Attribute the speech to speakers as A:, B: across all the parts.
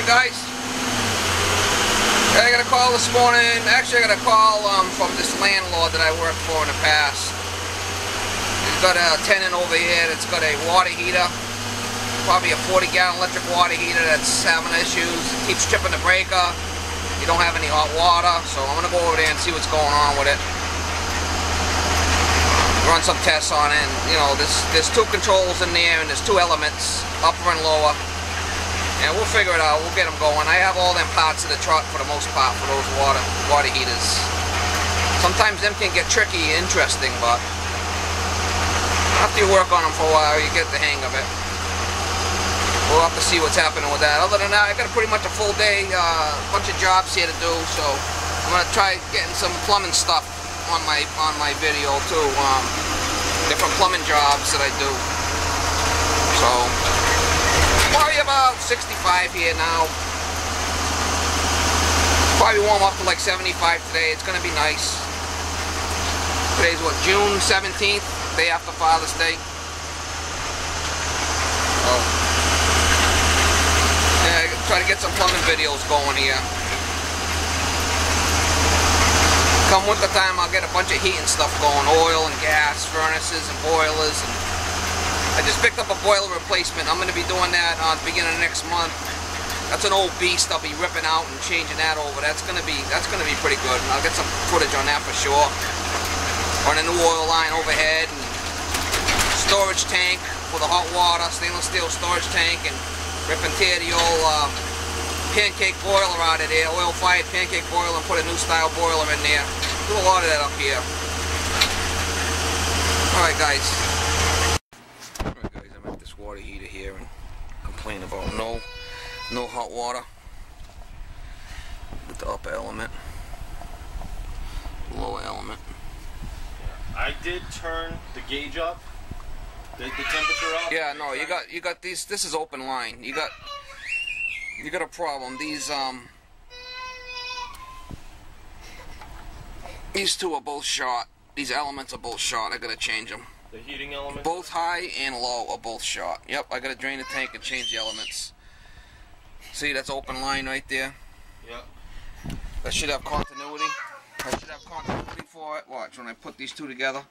A: guys. I got a call this morning. Actually, I got a call from this landlord that I worked for in the past. He's got a tenant over here that's got a water heater, probably a 40-gallon electric water heater that's having issues. It keeps tripping the breaker. You don't have any hot water, so I'm gonna go over there and see what's going on with it. Run some tests on it. And, you know, there's two controls in there, and there's two elements, upper and lower. And we'll figure it out. We'll get them going. I have all them parts in the truck for the most part for those water heaters. Sometimes them can get tricky and interesting, but after you work on them for a while, you get the hang of it. We'll have to see what's happening with that. Other than that, I got pretty much a full day, bunch of jobs here to do. So I'm gonna try getting some plumbing stuff on my video too. Different plumbing jobs that I do. So. Probably about 65 here now. Probably warm up to like 75 today. It's gonna be nice. Today's what, June 17th, day after Father's Day. Oh. Yeah, try to get some plumbing videos going here. Come winter time, I'll get a bunch of heating stuff going. Oil and gas, furnaces and boilers. I just picked up a boiler replacement. I'm going to be doing that on the beginning of next month. That's an old beast. I'll be ripping out and changing that over. That's going to be pretty good. And I'll get some footage on that for sure. Running a new oil line overhead, and storage tank for the hot water, stainless steel storage tank, and rip and tear the old pancake boiler out of there, oil-fired pancake boiler, and put a new style boiler in there. Do a lot of that up here. All right, guys. Water heater here and complain about no hot water with the upper element, lower element.
B: I did turn the gauge up, the temperature up. Yeah,
A: no, you got these. This is open line. You got a problem. These two are both short. These elements are both short. I gotta change them.
B: The heating elements?
A: Both high and low are both short. Yep, I gotta drain the tank and change the elements. See, that's open line right there.
B: Yep.
A: That should have continuity. I should have continuity for it. Watch, when I put these two together.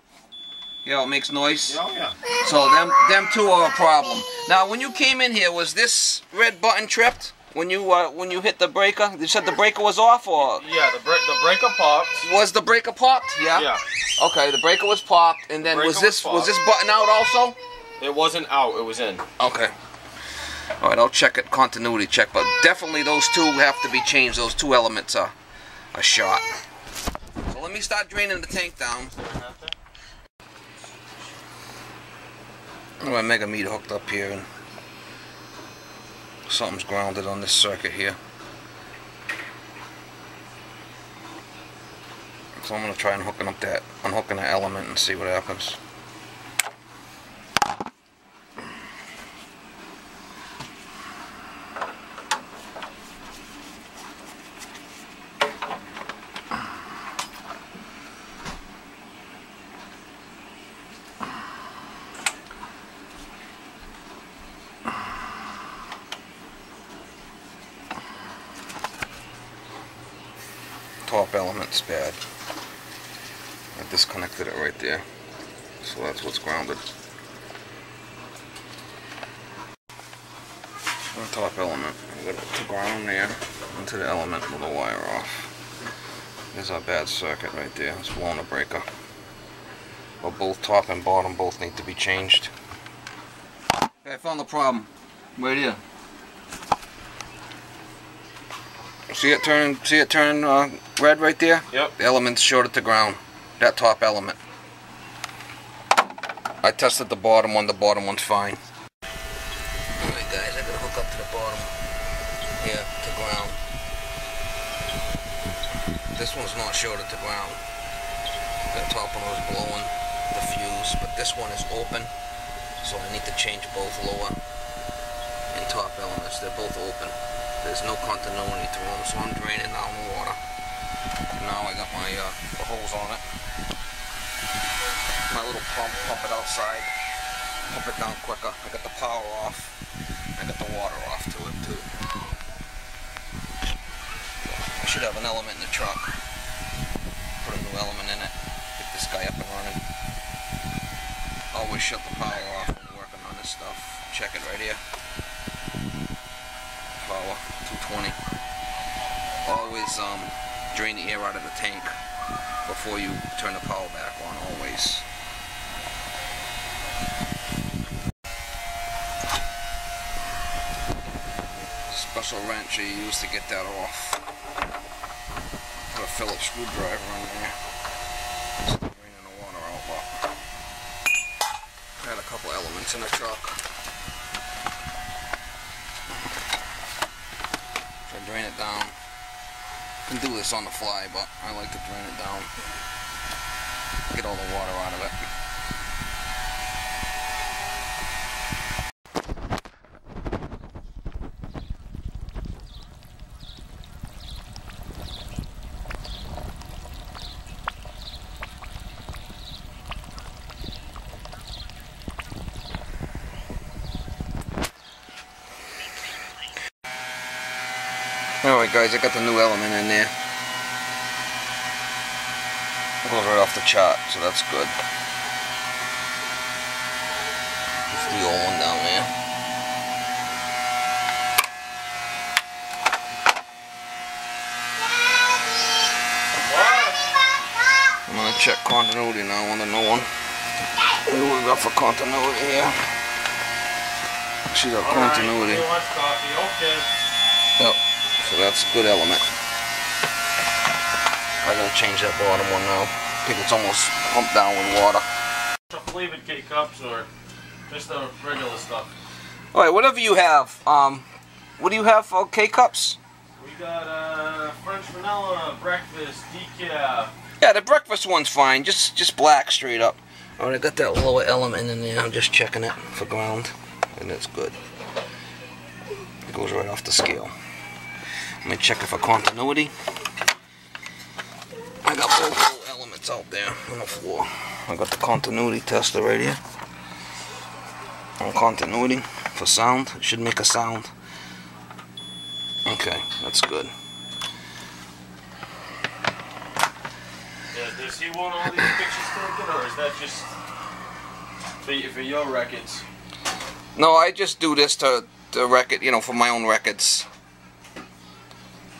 A: Yeah, it makes noise.
B: Oh, yeah.
A: So them two are a problem. Now, when you came in here, was this red button tripped? When you hit the breaker? You said the breaker was off, or?
B: Yeah, the breaker popped.
A: Was the breaker popped? Yeah?
B: Yeah.
A: Okay, the breaker was popped, and then was this button out also?
B: It wasn't out, it was in.
A: Okay. Alright, I'll check it, continuity check, but definitely those two have to be changed. Those two elements are shot. So let me start draining the tank down. My mega meter hooked up here, and something's grounded on this circuit here. So I'm going to try and unhooking that element and see what happens. Top element's bad. I disconnected it right there, so that's what's grounded. The top element, we got it to ground there, into the element with the wire off. There's our bad circuit right there, it's blowing a breaker. But both top and bottom both need to be changed. Okay, I found the problem, right here. See it turn red right there?
B: Yep.
A: The element's shorted to ground. That top element. I tested the bottom one's fine. Alright guys, I gotta hook up to the bottom here to ground. This one's not shorted to ground. The top one was blowing the fuse, but this one is open, so I need to change both lower and top elements. They're both open. There's no continuity to them, so I'm draining down the water. Now I got my the hose on it. My little pump it outside. Pump it down quicker. I got the power off. I got the water off to it too. an element in the truck. Put a new element in it. Get this guy up and running. Always shut the power off when you're working on this stuff. Check it right here. Power 220. Always drain the air out of the tank before you turn the power back on. Always. Special wrench you use to get that off. Put a Phillips screwdriver in there. Just draining the water out. But I had a couple elements in the truck. Try to drain it down. You can do this on the fly, but I like to drain it down. Get all the water out of it. Alright guys, I got the new element in there. It goes right off the chart, so that's good. It's the old one down there. I'm gonna check continuity now on the new one. What do we got for continuity here? See the continuity. Yep. So that's a good element. I gotta change that bottom one now. I think it's almost pumped down with water.
B: Flavored K-Cups or just the regular stuff?
A: Alright, whatever you have. What do you have for K-Cups?
B: We got French vanilla, breakfast, decaf.
A: Yeah, the breakfast one's fine. Just black straight up. Alright, I got that lower element in there. I'm just checking it for ground. And it's good. It goes right off the scale. Let me check it for continuity. I got both little elements out there on the floor. I got the continuity tester right here. On continuity for sound. It should make a sound. Okay, that's good.
B: Yeah, does he want all these pictures taken, or is that just for your records?
A: No, I just do this to record, you know, for my own records.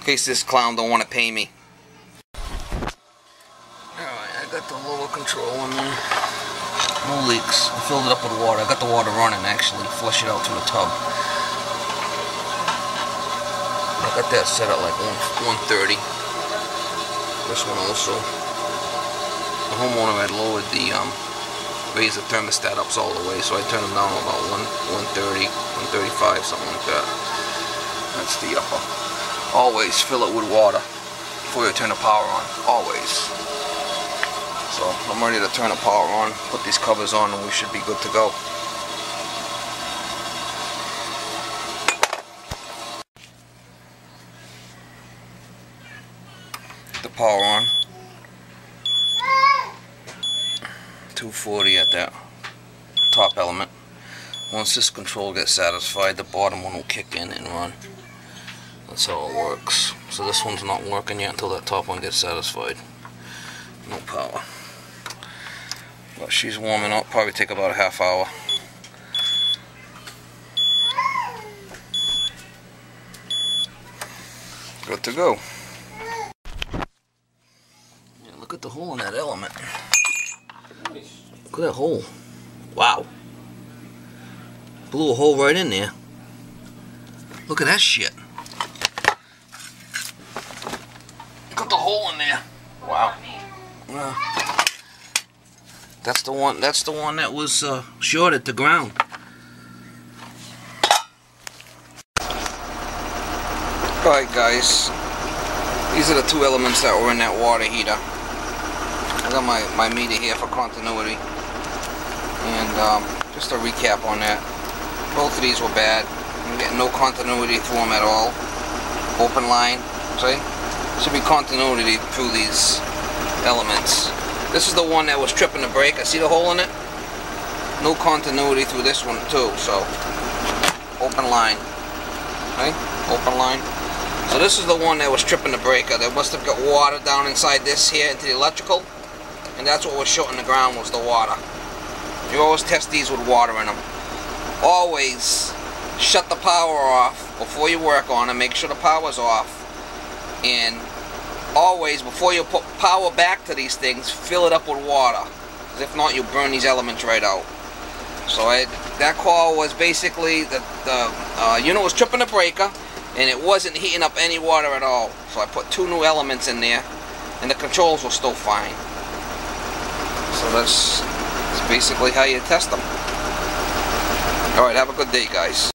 A: In case this clown don't want to pay me. Alright, I got the lower control in there. No leaks. I filled it up with water. I got the water running actually. Flush it out to the tub. I got that set at like 130. This one also. The homeowner had lowered the raised the thermostat up all the way, so I turned them down about 130, 135, something like that. That's the upper. Always fill it with water before you turn the power on. Always. So I'm ready to turn the power on, put these covers on, and we should be good to go. The power on. 240 at that top element. Once this control gets satisfied, the bottom one will kick in and run. That's how it works. So this one's not working yet until that top one gets satisfied. No power. But she's warming up, probably take about a half hour. Good to go. Yeah, look at the hole in that element. Look at that hole. Wow. Blew a hole right in there. Look at that shit. Look at the hole in there. Wow. That's the one that was shorted to ground. Alright guys. These are the two elements that were in that water heater. I got my meter here for continuity. And just a recap on that. Both of these were bad. I'm getting no continuity through them at all. Open line. See? Should be continuity through these elements. This is the one that was tripping the brake. I see the hole in it. No continuity through this one too. So open line. Okay? Open line. So this is the one that was tripping the breaker. There must have got water down inside this here into the electrical, and that's what was shorting the ground, was the water. You always test these with water in them. Always shut the power off before you work on them. Make sure the power's off. And always, before you put power back to these things, fill it up with water. Because if not, you'll burn these elements right out. So that call was basically the unit was tripping the breaker, and it wasn't heating up any water at all. So I put 2 new elements in there, and the controls were still fine. So that's basically how you test them. Alright, have a good day, guys.